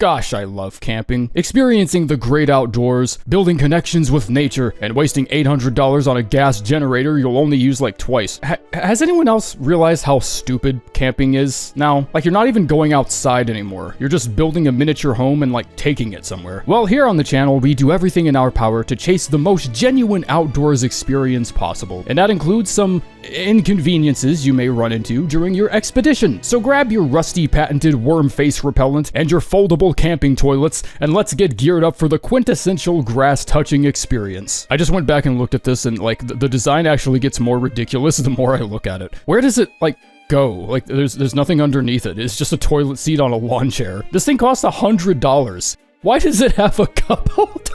Gosh, I love camping. Experiencing the great outdoors, building connections with nature, and wasting $800 on a gas generator you'll only use like twice. Has anyone else realized how stupid camping is now? Like, you're not even going outside anymore. You're just building a miniature home and like taking it somewhere. Well, here on the channel, we do everything in our power to chase the most genuine outdoors experience possible. And that includes some inconveniences you may run into during your expedition. So grab your rusty patented Wormface repellent and your foldable camping toilets, and let's get geared up for the quintessential grass-touching experience. I just went back and looked at this, and like the design actually gets more ridiculous the more I look at it. Where does it like go? Like there's nothing underneath it. It's just a toilet seat on a lawn chair. This thing costs $100. Why does it have a cup holder?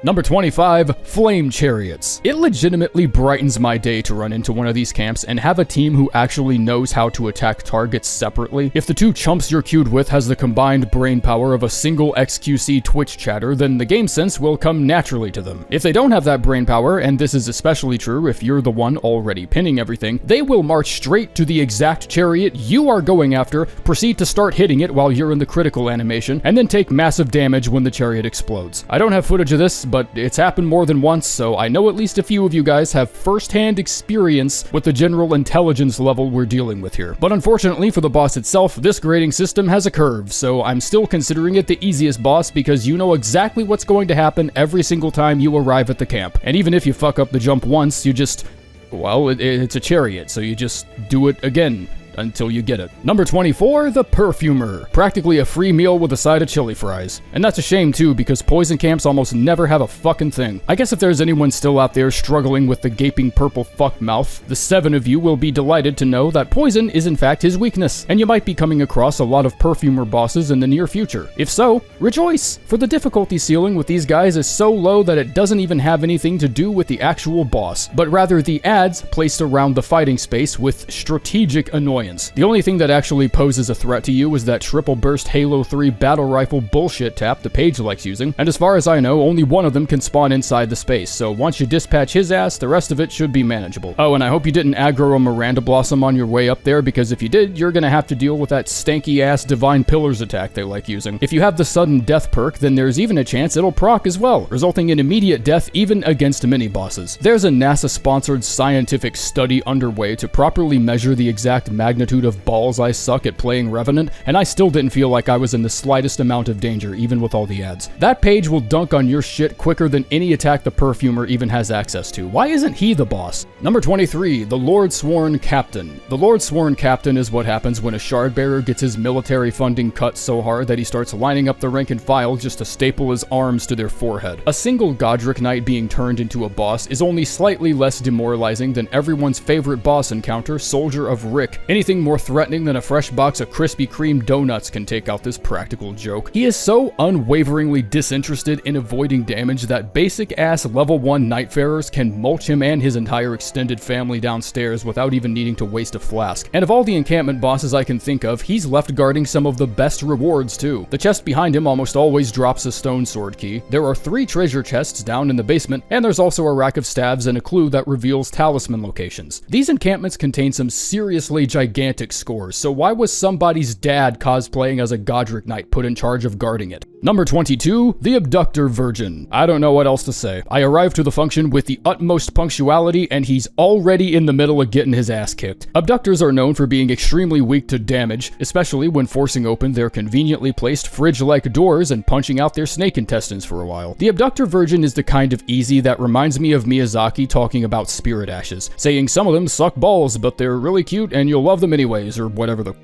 Number 25, Flame Chariots. It legitimately brightens my day to run into one of these camps and have a team who actually knows how to attack targets separately. If the two chumps you're queued with has the combined brain power of a single 𝐃𝐄𝐒𝐂𝐑𝐈𝐿 Twitch chatter, then the game sense will come naturally to them. If they don't have that brain power, and this is especially true if you're the one already pinning everything, they will march straight to the exact chariot you are going after, proceed to start hitting it while you're in the critical animation, and then take massive damage when the chariot explodes. I don't have footage of this, but it's happened more than once, so I know at least a few of you guys have first-hand experience with the general intelligence level we're dealing with here. But unfortunately for the boss itself, this grading system has a curve, so I'm still considering it the easiest boss because you know exactly what's going to happen every single time you arrive at the camp. And even if you fuck up the jump once, you just, well, it's a chariot, so you just do it again until you get it. Number 24, the Perfumer. Practically a free meal with a side of chili fries. And that's a shame too, because poison camps almost never have a fucking thing. I guess if there's anyone still out there struggling with the gaping purple fuck mouth, the 7 of you will be delighted to know that poison is in fact his weakness, and you might be coming across a lot of Perfumer bosses in the near future. If so, rejoice, for the difficulty ceiling with these guys is so low that it doesn't even have anything to do with the actual boss, but rather the ads placed around the fighting space with strategic annoyance. The only thing that actually poses a threat to you is that triple burst Halo 3 battle rifle bullshit tap the page likes using, and as far as I know, only one of them can spawn inside the space, so once you dispatch his ass, the rest of it should be manageable. Oh, and I hope you didn't aggro a Miranda Blossom on your way up there, because if you did, you're gonna have to deal with that stanky ass Divine Pillars attack they like using. If you have the sudden death perk, then there's even a chance it'll proc as well, resulting in immediate death even against mini-bosses. There's a NASA-sponsored scientific study underway to properly measure the exact magnitude of balls I suck at playing Revenant, and I still didn't feel like I was in the slightest amount of danger, even with all the ads. That page will dunk on your shit quicker than any attack the Perfumer even has access to. Why isn't he the boss? Number 23, the Lordsworn Captain. The Lordsworn Captain is what happens when a Shardbearer gets his military funding cut so hard that he starts lining up the rank and file just to staple his arms to their forehead. A single 𝐷𝐿 Knight being turned into a boss is only slightly less demoralizing than everyone's favorite boss encounter, Soldier of Rick. Anything more threatening than a fresh box of Krispy Kreme donuts can take out this practical joke. He is so unwaveringly disinterested in avoiding damage that basic-ass level 1 Nightfarers can mulch him and his entire extended family downstairs without even needing to waste a flask. And of all the encampment bosses I can think of, he's left guarding some of the best rewards too. The chest behind him almost always drops a stone sword key, there are 3 treasure chests down in the basement, and there's also a rack of staves and a clue that reveals talisman locations. These encampments contain some seriously gigantic scores, so why was somebody's dad cosplaying as a 𝐷𝐿 Knight put in charge of guarding it? Number 22, the Abductor Virgin. I don't know what else to say. I arrived to the function with the utmost punctuality, and he's already in the middle of getting his ass kicked. Abductors are known for being extremely weak to damage, especially when forcing open their conveniently placed fridge-like doors and punching out their snake intestines for a while. The Abductor Virgin is the kind of easy that reminds me of Miyazaki talking about spirit ashes, saying some of them suck balls, but they're really cute and you'll love them anyways, or whatever the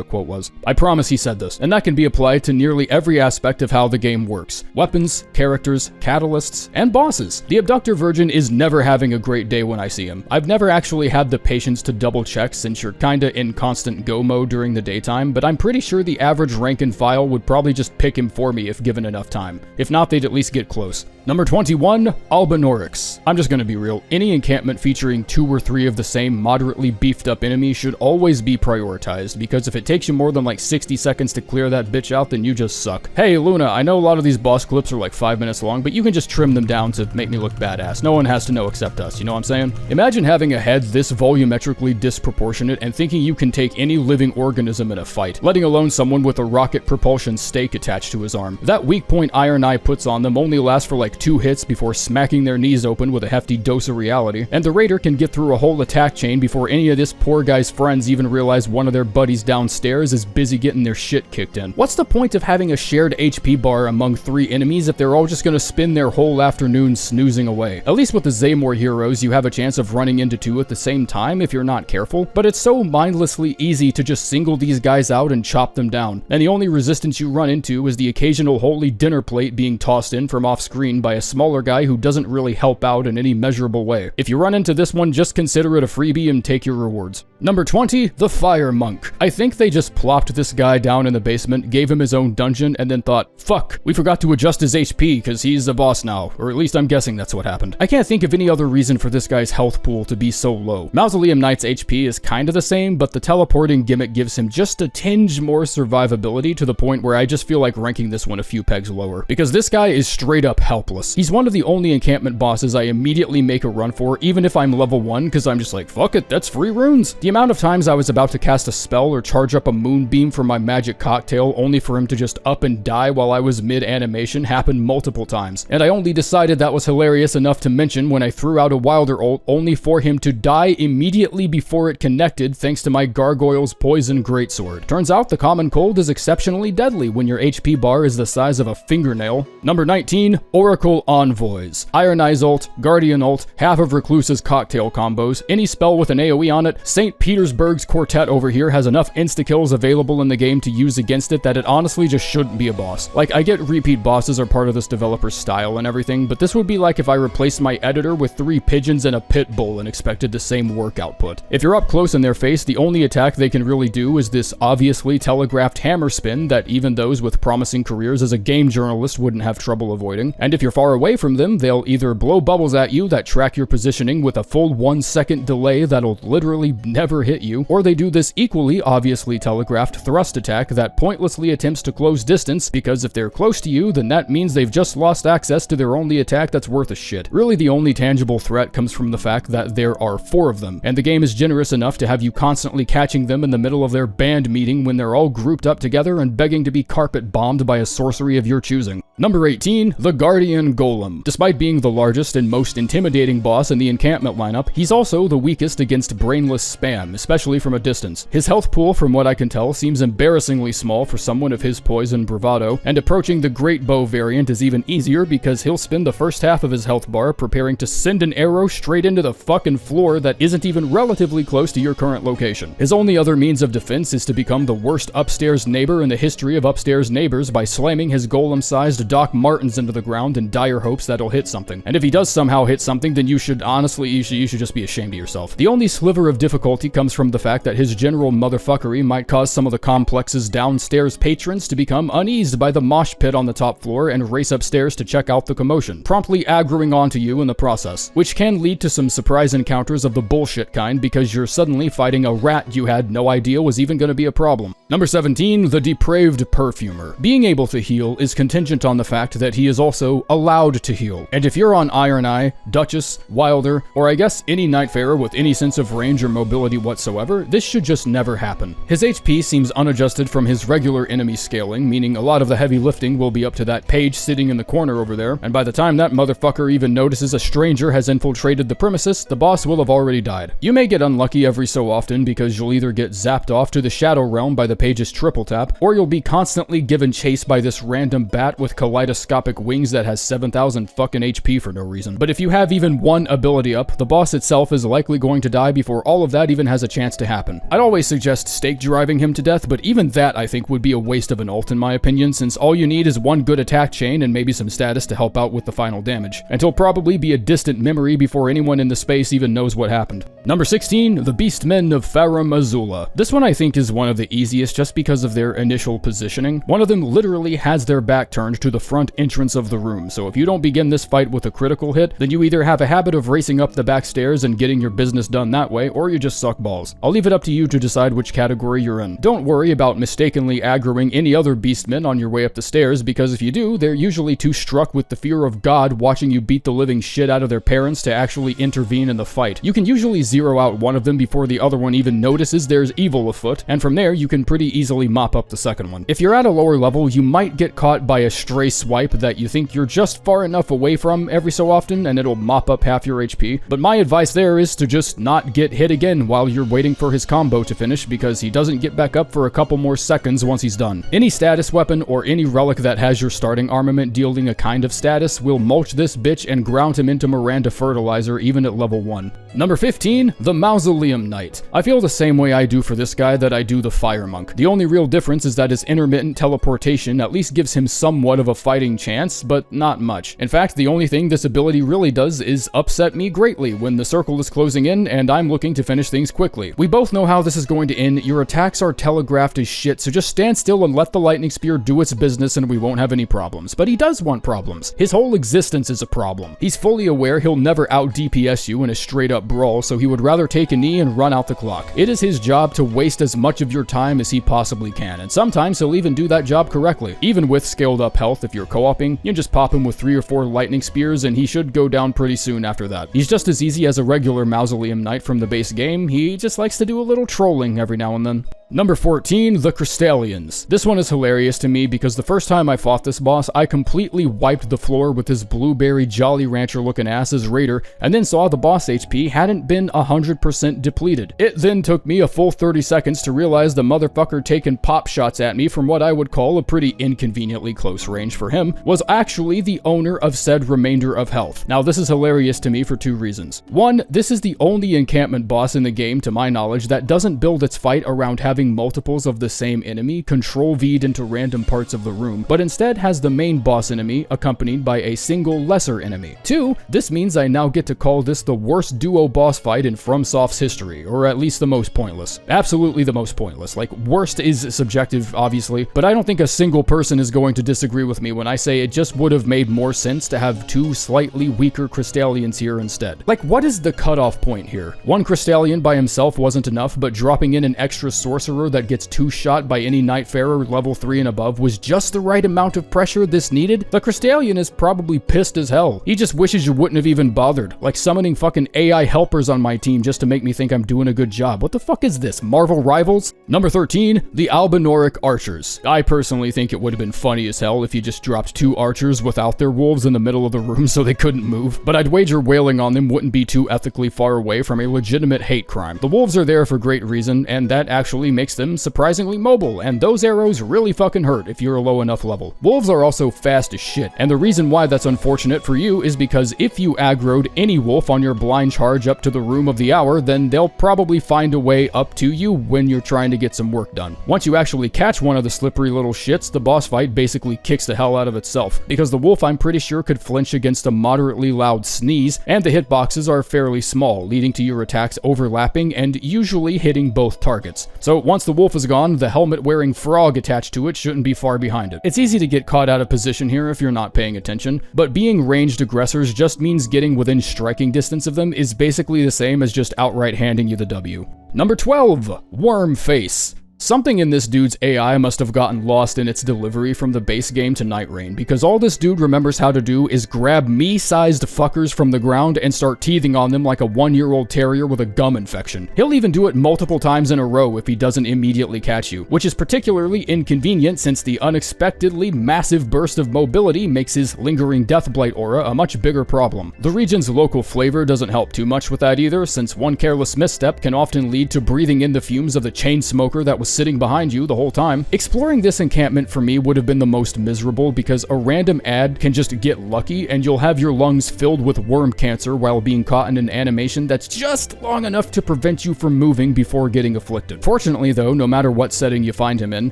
quote was. I promise he said this, and that can be applied to nearly every aspect of how the game works. Weapons, characters, catalysts, and bosses. The Abductor Virgin is never having a great day when I see him. I've never actually had the patience to double check since you're kinda in constant go mode during the daytime, but I'm pretty sure the average rank and file would probably just pick him for me if given enough time. If not, they'd at least get close. Number 21, Albinaurics. I'm just gonna be real. Any encampment featuring 2 or 3 of the same moderately beefed up enemies should always be prioritized. prioritized, because if it takes you more than like 60 seconds to clear that bitch out, then you just suck. Hey, Luna, I know a lot of these boss clips are like 5 minutes long, but you can just trim them down to make me look badass. No one has to know except us, you know what I'm saying? Imagine having a head this volumetrically disproportionate and thinking you can take any living organism in a fight, letting alone someone with a rocket propulsion stake attached to his arm. That weak point Iron Eye puts on them only lasts for like 2 hits before smacking their knees open with a hefty dose of reality, and the raider can get through a whole attack chain before any of this poor guy's friends even realize one of their buddies downstairs is busy getting their shit kicked in. What's the point of having a shared HP bar among 3 enemies if they're all just gonna spend their whole afternoon snoozing away? At least with the Xehamort heroes, you have a chance of running into 2 at the same time if you're not careful, but it's so mindlessly easy to just single these guys out and chop them down, and the only resistance you run into is the occasional holy dinner plate being tossed in from off screen by a smaller guy who doesn't really help out in any measurable way. If you run into this one, just consider it a freebie and take your rewards. Number 20, the Fire Monk. I think they just plopped this guy down in the basement, gave him his own dungeon, and then thought, fuck, we forgot to adjust his HP because he's a boss now, or at least I'm guessing that's what happened. I can't think of any other reason for this guy's health pool to be so low. Mausoleum Knight's HP is kind of the same, but the teleporting gimmick gives him just a tinge more survivability to the point where I just feel like ranking this one a few pegs lower, because this guy is straight up helpless. He's one of the only encampment bosses I immediately make a run for, even if I'm level 1, because I'm just like, fuck it, that's free runes. The amount of times I was about to cast a spell or charge up a moonbeam for my magic cocktail only for him to just up and die while I was mid-animation happened multiple times, and I only decided that was hilarious enough to mention when I threw out a Wilder ult only for him to die immediately before it connected thanks to my Gargoyle's Poison Greatsword. Turns out the common cold is exceptionally deadly when your HP bar is the size of a fingernail. Number 19, Oracle Envoys. Iron Eye's ult, Guardian ult, half of Recluse's cocktail combos, any spell with an AoE on it. St. Petersburg's quartet over here has enough insta-kills available in the game to use against it that it honestly just shouldn't be a boss. Like, I get repeat bosses are part of this developer's style and everything, but this would be like if I replaced my editor with 3 pigeons and a pit bull and expected the same work output. If you're up close in their face, the only attack they can really do is this obviously telegraphed hammer spin that even those with promising careers as a game journalist wouldn't have trouble avoiding. And if you're far away from them, they'll either blow bubbles at you that track your positioning with a full 1-second delay that'll literally never hit you, or they do this equally obviously telegraphed thrust attack that pointlessly attempts to close distance, because if they're close to you, then that means they've just lost access to their only attack that's worth a shit. Really, the only tangible threat comes from the fact that there are 4 of them, and the game is generous enough to have you constantly catching them in the middle of their band meeting when they're all grouped up together and begging to be carpet bombed by a sorcery of your choosing. Number 18, the Guardian Golem. Despite being the largest and most intimidating boss in the encampment lineup, he's also the weakest against brainless spam, especially from a distance. His health pool, from what I can tell, seems embarrassingly small for someone of his poise and bravado, and approaching the Great Bow variant is even easier because he'll spend the first half of his health bar preparing to send an arrow straight into the fucking floor that isn't even relatively close to your current location. His only other means of defense is to become the worst upstairs neighbor in the history of upstairs neighbors by slamming his golem-sized Doc Martens into the ground in dire hopes that'll hit something. And if he does somehow hit something, then you should honestly, you should just be ashamed of yourself. The only sliver of difficulty comes from the fact that his general motherfuckery might cause some of the complex's downstairs patrons to become uneased by the mosh pit on the top floor and race upstairs to check out the commotion, promptly aggroing onto you in the process, which can lead to some surprise encounters of the bullshit kind because you're suddenly fighting a rat you had no idea was even going to be a problem. Number 17, the Depraved Perfumer. Being able to heal is contingent on the fact that he is also allowed to heal, and if you're on Iron Eye, Duchess, Wilder, or I guess any Nightfarer with any sense of range or mobility whatsoever, this should just never happen. His HP seems unadjusted from his regular enemy scaling, meaning a lot of the heavy lifting will be up to that page sitting in the corner over there, and by the time that motherfucker even notices a stranger has infiltrated the premises, the boss will have already died. You may get unlucky every so often because you'll either get zapped off to the Shadow Realm by the page's triple tap, or you'll be constantly given chase by this random bat with kaleidoscopic wings that has 7,000 fucking HP for no reason. But if you have even one ability up, the boss itself is likely going to die before all of that even has a chance to happen. I'd always suggest stake driving him to death, but even that I think would be a waste of an ult in my opinion, since all you need is one good attack chain and maybe some status to help out with the final damage. And he'll probably be a distant memory before anyone in the space even knows what happened. Number 16, the Beastmen of Farum Azula. This one I think is one of the easiest just because of their initial positioning. One of them literally has their back turned to the front entrance of the room, so if you don't begin this fight with a critical hit, then you either have a habit of racing up the back stairs and getting your business done that way, or you just suck balls. I'll leave it up to you to decide decide which category you're in. Don't worry about mistakenly aggroing any other beastmen on your way up the stairs, because if you do, they're usually too struck with the fear of God watching you beat the living shit out of their parents to actually intervene in the fight. You can usually zero out one of them before the other one even notices there's evil afoot, and from there you can pretty easily mop up the second one. If you're at a lower level, you might get caught by a stray swipe that you think you're just far enough away from every so often, and it'll mop up half your HP, but my advice there is to just not get hit again while you're waiting for his combo to finish, because he doesn't get back up for a couple more seconds once he's done. Any status weapon or any relic that has your starting armament dealing a kind of status will mulch this bitch and ground him into Miranda fertilizer even at level 1. Number 15, the Mausoleum Knight. I feel the same way I do for this guy that I do the Fire Monk. The only real difference is that his intermittent teleportation at least gives him somewhat of a fighting chance, but not much. In fact, the only thing this ability really does is upset me greatly when the circle is closing in and I'm looking to finish things quickly. We both know how this is going to end. Your attacks are telegraphed as shit, so just stand still and let the lightning spear do its business and we won't have any problems. But he does want problems. His whole existence is a problem. He's fully aware he'll never out DPS you in a straight up brawl, so he would rather take a knee and run out the clock. It is his job to waste as much of your time as he possibly can, and sometimes he'll even do that job correctly. Even with scaled up health, if you're co-oping, you just pop him with 3 or 4 lightning spears and he should go down pretty soon after that. He's just as easy as a regular Mausoleum Knight from the base game. He just likes to do a little trolling every now and then. Number 14, the Crystalians. This one is hilarious to me because the first time I fought this boss, I completely wiped the floor with his blueberry Jolly Rancher looking ass as Raider, and then saw the boss HP hadn't been 100% depleted. It then took me a full 30 seconds to realize the motherfucker taking pop shots at me from what I would call a pretty inconveniently close range for him was actually the owner of said remainder of health. Now this is hilarious to me for 2 reasons. One, this is the only encampment boss in the game to my knowledge that doesn't build its fight around having multiples of the same enemy control-V'd into random parts of the room, but instead has the main boss enemy accompanied by a single lesser enemy. 2, this means I now get to call this the worst duo boss fight in FromSoft's history, or at least the most pointless. Absolutely the most pointless. Like, worst is subjective, obviously, but I don't think a single person is going to disagree with me when I say it just would have made more sense to have 2 slightly weaker Crystalians here instead. Like, what is the cutoff point here? One Crystallian by himself wasn't enough, but dropping in an extra sorcerer that gets 2-shot by any Nightfarer level 3 and above was just the right amount of pressure this needed? The Crystallian is probably pissed as hell. He just wishes you wouldn't have even bothered. Like summoning fucking AI helpers on my team just to make me think I'm doing a good job. What the fuck is this? Marvel Rivals? Number 13, the Albinauric Archers. I personally think it would have been funny as hell if you just dropped 2 archers without their wolves in the middle of the room so they couldn't move, but I'd wager wailing on them wouldn't be too ethically far away from a legitimate hate crime. The wolves are there for great reason, and that actually makes them surprisingly mobile, and those arrows really fucking hurt if you're a low enough level. Wolves are also fast as shit, and the reason why that's unfortunate for you is because if you aggroed any wolf on your blind charge up to the room of the hour, then they'll probably find a way up to you when you're trying to get some work done. Once you actually catch one of the slippery little shits, the boss fight basically kicks the hell out of itself, because the wolf I'm pretty sure could flinch against a moderately loud sneeze, and the hitboxes are fairly small, leading to your attacks overlapping and usually hitting both targets. So once the wolf is gone, the helmet-wearing frog attached to it shouldn't be far behind it. It's easy to get caught out of position here if you're not paying attention, but being ranged aggressors just means getting within striking distance of them is basically the same as just outright handing you the W. Number 12, Wormface. Something in this dude's AI must have gotten lost in its delivery from the base game to Nightreign, because all this dude remembers how to do is grab me-sized fuckers from the ground and start teething on them like a 1-year-old terrier with a gum infection. He'll even do it multiple times in a row if he doesn't immediately catch you, which is particularly inconvenient since the unexpectedly massive burst of mobility makes his lingering Deathblight aura a much bigger problem. The region's local flavor doesn't help too much with that either, since one careless misstep can often lead to breathing in the fumes of the chain smoker that was sitting behind you the whole time. Exploring this encampment for me would have been the most miserable because a random ad can just get lucky and you'll have your lungs filled with worm cancer while being caught in an animation that's just long enough to prevent you from moving before getting afflicted. Fortunately though, no matter what setting you find him in,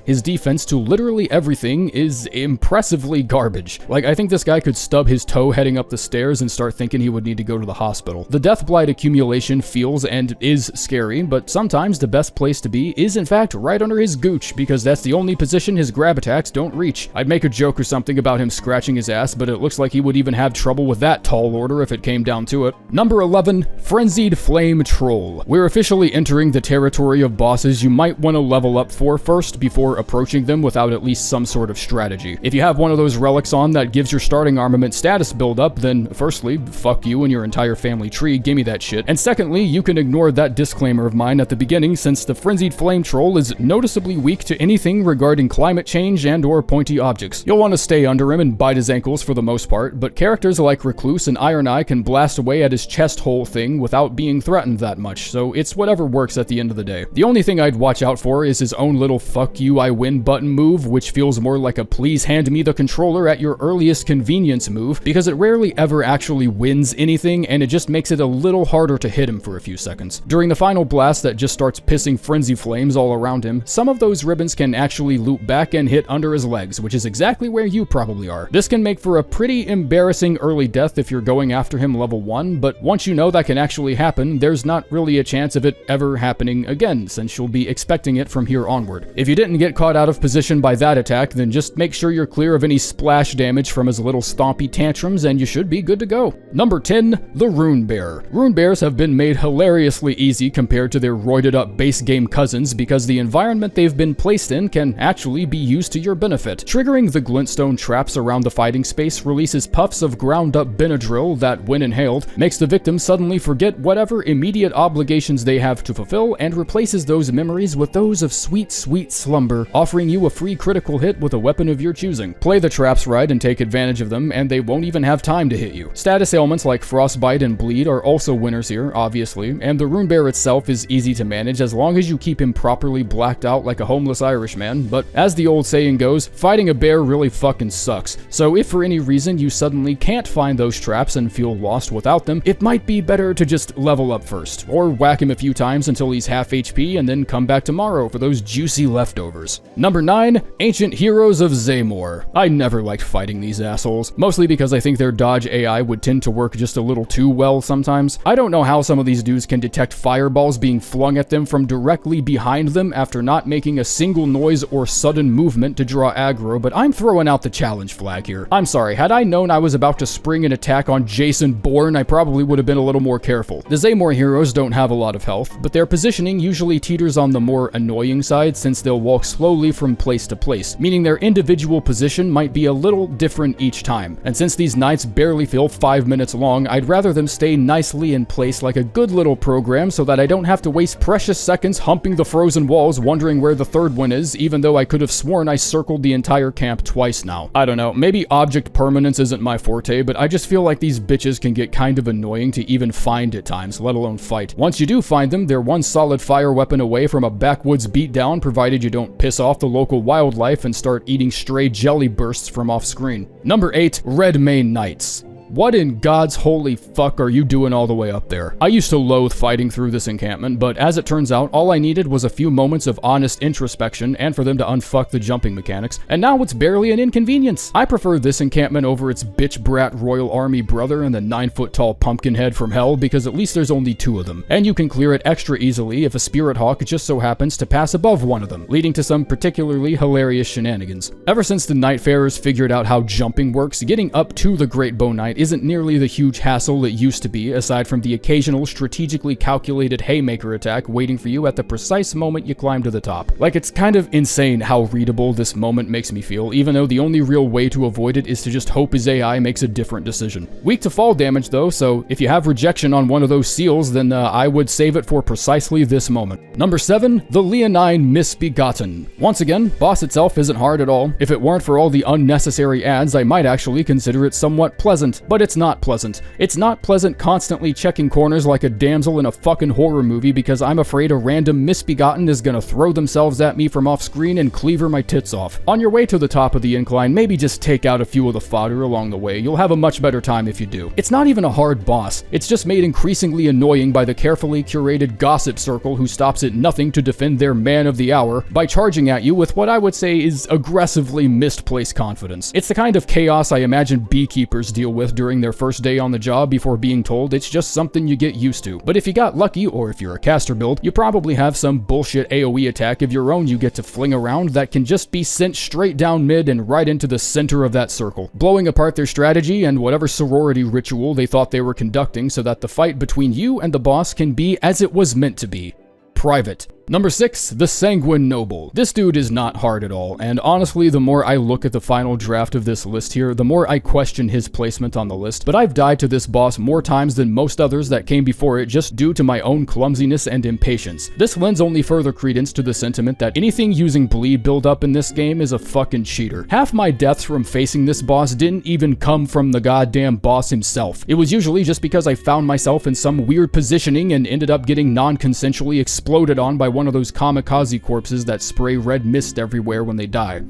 his defense to literally everything is impressively garbage. Like, I think this guy could stub his toe heading up the stairs and start thinking he would need to go to the hospital. The Deathblight accumulation feels and is scary, but sometimes the best place to be is in fact right under his gooch, because that's the only position his grab attacks don't reach. I'd make a joke or something about him scratching his ass, but it looks like he would even have trouble with that tall order if it came down to it. Number 11, Frenzied Flame Troll. We're officially entering the territory of bosses you might want to level up for first before approaching them without at least some sort of strategy. If you have one of those relics on that gives your starting armament status build up, then firstly, fuck you and your entire family tree, gimme that shit. And secondly, you can ignore that disclaimer of mine at the beginning, since the Frenzied Flame Troll is noticeably weak to anything regarding climate change and or pointy objects. You'll want to stay under him and bite his ankles for the most part, but characters like Recluse and Iron Eye can blast away at his chest hole thing without being threatened that much, so it's whatever works at the end of the day. The only thing I'd watch out for is his own little fuck you I win button move, which feels more like a please hand me the controller at your earliest convenience move, because it rarely ever actually wins anything, and it just makes it a little harder to hit him for a few seconds. During the final blast that just starts pissing frenzy flames all around him, some of those ribbons can actually loop back and hit under his legs, which is exactly where you probably are. This can make for a pretty embarrassing early death if you're going after him level 1, but once you know that can actually happen, there's not really a chance of it ever happening again, since you'll be expecting it from here onward. If you didn't get caught out of position by that attack, then just make sure you're clear of any splash damage from his little stompy tantrums and you should be good to go. Number 10, the Runebear. Runebears have been made hilariously easy compared to their roided up base game cousins because the environment they've been placed in can actually be used to your benefit. Triggering the glintstone traps around the fighting space releases puffs of ground up Benadryl that, when inhaled, makes the victim suddenly forget whatever immediate obligations they have to fulfill and replaces those memories with those of sweet, sweet slumber, offering you a free critical hit with a weapon of your choosing. Play the traps right and take advantage of them, and they won't even have time to hit you. Status ailments like frostbite and bleed are also winners here, obviously, and the Runebear itself is easy to manage as long as you keep him properly blacked out like a homeless Irishman, but as the old saying goes, fighting a bear really fucking sucks. So if for any reason you suddenly can't find those traps and feel lost without them, it might be better to just level up first, or whack him a few times until he's half HP and then come back tomorrow for those juicy leftovers. Number 9, Ancient Heroes of Zaymor. I never liked fighting these assholes, mostly because I think their dodge AI would tend to work just a little too well sometimes. I don't know how some of these dudes can detect fireballs being flung at them from directly behind them after not making a single noise or sudden movement to draw aggro, but I'm throwing out the challenge flag here. I'm sorry, had I known I was about to spring an attack on Jason Bourne, I probably would have been a little more careful. The Zaymor heroes don't have a lot of health, but their positioning usually teeters on the more annoying side since they'll walk slowly from place to place, meaning their individual position might be a little different each time. And since these knights barely feel 5 minutes long, I'd rather them stay nicely in place like a good little program so that I don't have to waste precious seconds humping the frozen walls wondering where the third one is, even though I could have sworn I circled the entire camp twice now. I don't know, maybe object permanence isn't my forte, but I just feel like these bitches can get kind of annoying to even find at times, let alone fight. Once you do find them, they're one solid fire weapon away from a backwoods beatdown, provided you don't piss off the local wildlife and start eating stray jelly bursts from off screen. Number 8, Redmane Knights. What in God's holy fuck are you doing all the way up there? I used to loathe fighting through this encampment, but as it turns out, all I needed was a few moments of honest introspection and for them to unfuck the jumping mechanics, and now it's barely an inconvenience. I prefer this encampment over its bitch brat royal army brother and the 9-foot-tall pumpkin head from hell because at least there's only 2 of them, and you can clear it extra easily if a spirit hawk just so happens to pass above one of them, leading to some particularly hilarious shenanigans. Ever since the Nightfarers figured out how jumping works, getting up to the Great Bow Knight isn't nearly the huge hassle it used to be, aside from the occasional strategically calculated haymaker attack waiting for you at the precise moment you climb to the top. Like, it's kind of insane how readable this moment makes me feel, even though the only real way to avoid it is to just hope his AI makes a different decision. Weak to fall damage though, so if you have rejection on one of those seals, then I would save it for precisely this moment. Number 7, the Leonine Misbegotten. Once again, boss itself isn't hard at all. If it weren't for all the unnecessary ads, I might actually consider it somewhat pleasant. But it's not pleasant. It's not pleasant constantly checking corners like a damsel in a fucking horror movie because I'm afraid a random misbegotten is gonna throw themselves at me from off screen and cleaver my tits off. On your way to the top of the incline, maybe just take out a few of the fodder along the way. You'll have a much better time if you do. It's not even a hard boss. It's just made increasingly annoying by the carefully curated gossip circle who stops at nothing to defend their man of the hour by charging at you with what I would say is aggressively misplaced confidence. It's the kind of chaos I imagine beekeepers deal with during their first day on the job before being told it's just something you get used to. But if you got lucky, or if you're a caster build, you probably have some bullshit AoE attack of your own you get to fling around that can just be sent straight down mid and right into the center of that circle, blowing apart their strategy and whatever sorority ritual they thought they were conducting so that the fight between you and the boss can be as it was meant to be. Private. Number 6, the Sanguine Noble. This dude is not hard at all, and honestly, the more I look at the final draft of this list here, the more I question his placement on the list, but I've died to this boss more times than most others that came before it just due to my own clumsiness and impatience. This lends only further credence to the sentiment that anything using bleed build-up in this game is a fucking cheater. Half my deaths from facing this boss didn't even come from the goddamn boss himself. It was usually just because I found myself in some weird positioning and ended up getting non-consensually exploded on by one of those 𝐃𝐿𝐿𝐂𝐂𝐑𝐈𝐏𝐿𝐿 corpses that spray red mist everywhere when they die.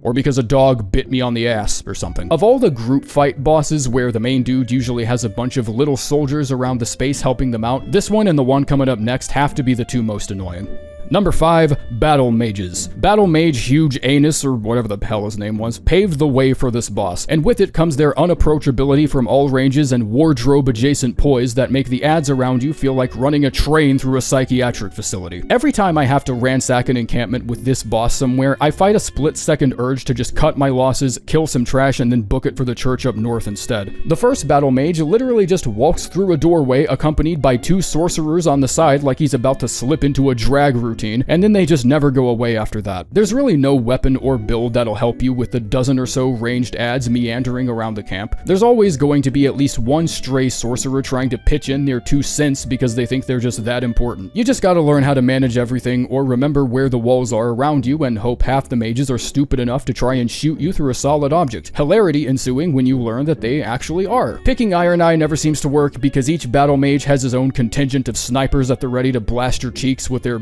Or because a dog bit me on the ass or something. Of all the group fight bosses where the main dude usually has a bunch of little soldiers around the space helping them out, this one and the one coming up next have to be the two most annoying. Number 5, Battle Mages. Battle Mage Huge Anus, or whatever the hell his name was, paved the way for this boss, and with it comes their unapproachability from all ranges and wardrobe-adjacent poise that make the ads around you feel like running a train through a psychiatric facility. Every time I have to ransack an encampment with this boss somewhere, I fight a split-second urge to just cut my losses, kill some trash, and then book it for the church up north instead. The first Battle Mage literally just walks through a doorway accompanied by 2 sorcerers on the side like he's about to slip into a drag routine, and then they just never go away after that. There's really no weapon or build that'll help you with the dozen or so ranged ads meandering around the camp. There's always going to be at least one stray sorcerer trying to pitch in their 2 cents because they think they're just that important. You just gotta learn how to manage everything or remember where the walls are around you and hope half the mages are stupid enough to try and shoot you through a solid object. Hilarity ensuing when you learn that they actually are. Picking Iron Eye never seems to work because each battle mage has his own contingent of snipers at the ready to blast your cheeks with their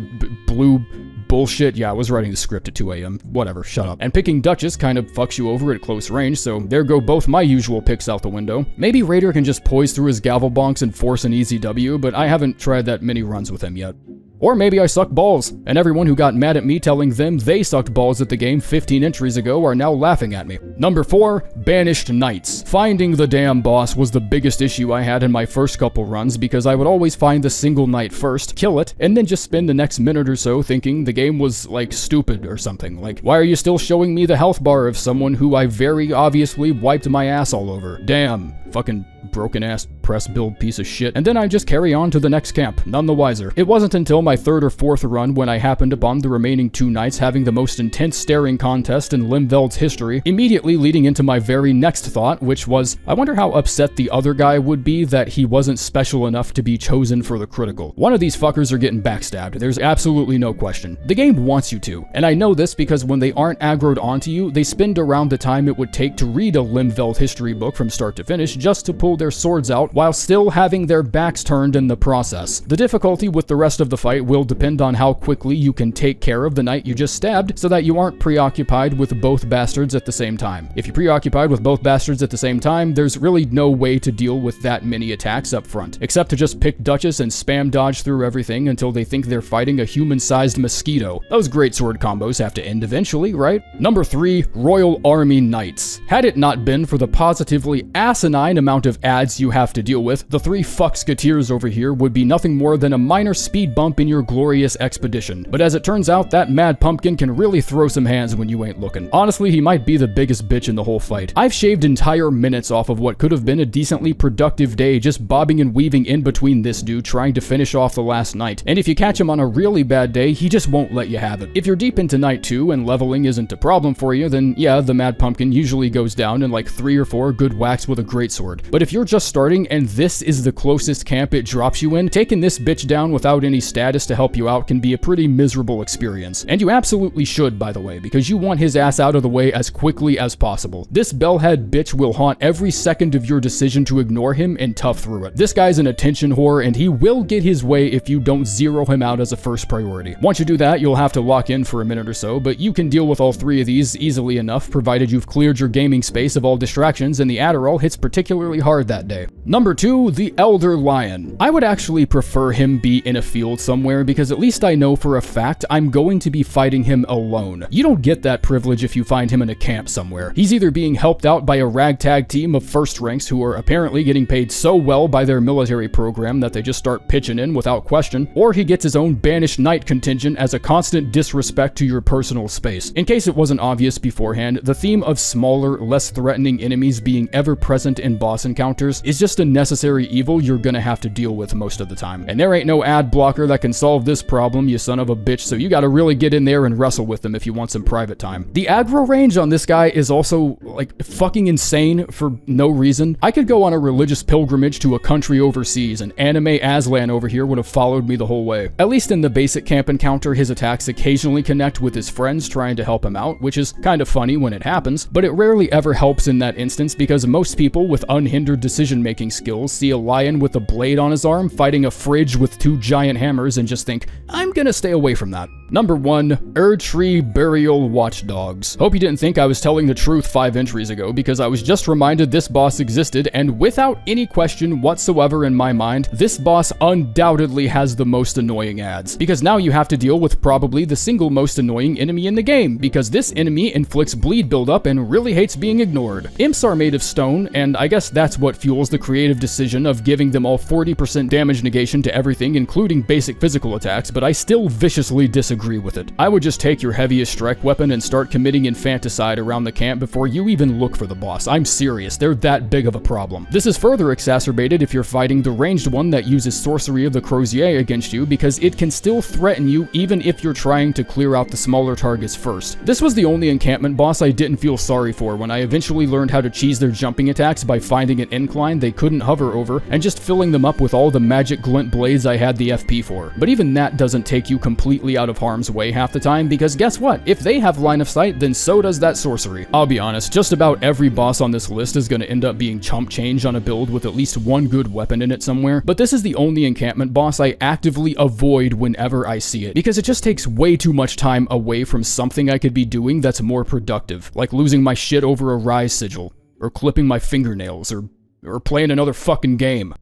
blue bullshit. Yeah, I was writing the script at 2 a.m. Whatever, shut up. And picking Duchess kind of fucks you over at close range, so there go both my usual picks out the window. Maybe Raider can just poise through his gavel bonks and force an easy W, but I haven't tried that many runs with him yet. Or maybe I suck balls, and everyone who got mad at me telling them they sucked balls at the game 15 entries ago are now laughing at me. Number 4, Banished Knights. Finding the damn boss was the biggest issue I had in my first couple runs because I would always find the single knight first, kill it, and then just spend the next minute or so thinking the game was, like, stupid or something. Like, why are you still showing me the health bar of someone who I very obviously wiped my ass all over? Damn. Fucking broken ass press build piece of shit. And then I just carry on to the next camp, none the wiser. It wasn't until my 3rd or 4th run when I happened upon the remaining 2 knights having the most intense staring contest in Limveld's history, immediately leading into my very next thought, which was, I wonder how upset the other guy would be that he wasn't special enough to be chosen for the critical. One of these fuckers are getting backstabbed, there's absolutely no question. The game wants you to, and I know this because when they aren't aggroed onto you, they spend around the time it would take to read a Limveld history book from start to finish just to pull their swords out while still having their backs turned in the process. The difficulty with the rest of the fight will depend on how quickly you can take care of the knight you just stabbed so that you aren't preoccupied with both bastards at the same time. If you're preoccupied with both bastards at the same time, there's really no way to deal with that many attacks up front, except to just pick Duchess and spam dodge through everything until they think they're fighting a human-sized mosquito. Those great sword combos have to end eventually, right? Number 3, Royal Army Knights. Had it not been for the positively asinine amount of ads you have to deal with, the 3 𝐃𝐿𝐿𝐂𝐑𝐈𝐏𝐿𝐿 or here would be nothing more than a minor speed bump in your glorious expedition. But as it turns out, that mad pumpkin can really throw some hands when you ain't looking. Honestly, he might be the biggest bitch in the whole fight. I've shaved entire minutes off of what could have been a decently productive day just bobbing and weaving in between this dude trying to finish off the last night. And if you catch him on a really bad day, he just won't let you have it. If you're deep into night 2 and leveling isn't a problem for you, then yeah, the mad pumpkin usually goes down in like 3 or 4 good whacks with a greatsword. But if you're just starting and this is the closest camp it drops you in, taking this bitch down without any status to help you out can be a pretty miserable experience. And you absolutely should, by the way, because you want his ass out of the way as quickly as possible. This bellhead bitch will haunt every second of your decision to ignore him and tough through it. This guy's an attention whore and he will get his way if you don't zero him out as a first priority. Once you do that, you'll have to lock in for a minute or so, but you can deal with all 3 of these easily enough provided you've cleared your gaming space of all distractions and the Adderall hits particularly hard hard that day. Number 2, the Elder Lion. I would actually prefer him be in a field somewhere because at least I know for a fact I'm going to be fighting him alone. You don't get that privilege if you find him in a camp somewhere. He's either being helped out by a ragtag team of first ranks who are apparently getting paid so well by their military program that they just start pitching in without question, or he gets his own Banished Knight contingent as a constant disrespect to your personal space. In case it wasn't obvious beforehand, the theme of smaller, less threatening enemies being ever present in boss encounters is just a necessary evil you're gonna have to deal with most of the time. And there ain't no ad blocker that can solve this problem, you son of a bitch, so you gotta really get in there and wrestle with them if you want some private time. The aggro range on this guy is also, like, fucking insane for no reason. I could go on a religious pilgrimage to a country overseas, and anime Aslan over here would have followed me the whole way. At least in the basic camp encounter, his attacks occasionally connect with his friends trying to help him out, which is kind of funny when it happens, but it rarely ever helps in that instance because most people with unhindered decision-making skills see a lion with a blade on his arm fighting a fridge with 2 giant hammers and just think, I'm gonna stay away from that. Number 1, Erdtree Burial Watchdogs. Hope you didn't think I was telling the truth 5 entries ago, because I was just reminded this boss existed, and without any question whatsoever in my mind, this boss undoubtedly has the most annoying ads. Because now you have to deal with probably the single most annoying enemy in the game, because this enemy inflicts bleed buildup and really hates being ignored. Imps are made of stone, and I guess that's what fuels the creative decision of giving them all 40% damage negation to everything, including basic physical attacks, but I still viciously disagree with it. I would just take your heaviest strike weapon and start committing infanticide around the camp before you even look for the boss. I'm serious, they're that big of a problem. This is further exacerbated if you're fighting the ranged one that uses Sorcery of the 𝐃𝐄𝐒𝐑𝐈𝐿 against you, because it can still threaten you even if you're trying to clear out the smaller targets first. This was the only encampment boss I didn't feel sorry for when I eventually learned how to cheese their jumping attacks by finding an incline they couldn't hover over and just filling them up with all the magic glint blades I had the FP for. But even that doesn't take you completely out of harm's way half the time, because guess what? If they have line of sight, then so does that sorcery. I'll be honest, just about every boss on this list is going to end up being chump change on a build with at least one good weapon in it somewhere, but this is the only encampment boss I actively avoid whenever I see it, because it just takes way too much time away from something I could be doing that's more productive, like losing my shit over a rise sigil, or clipping my fingernails, or playing another fucking game.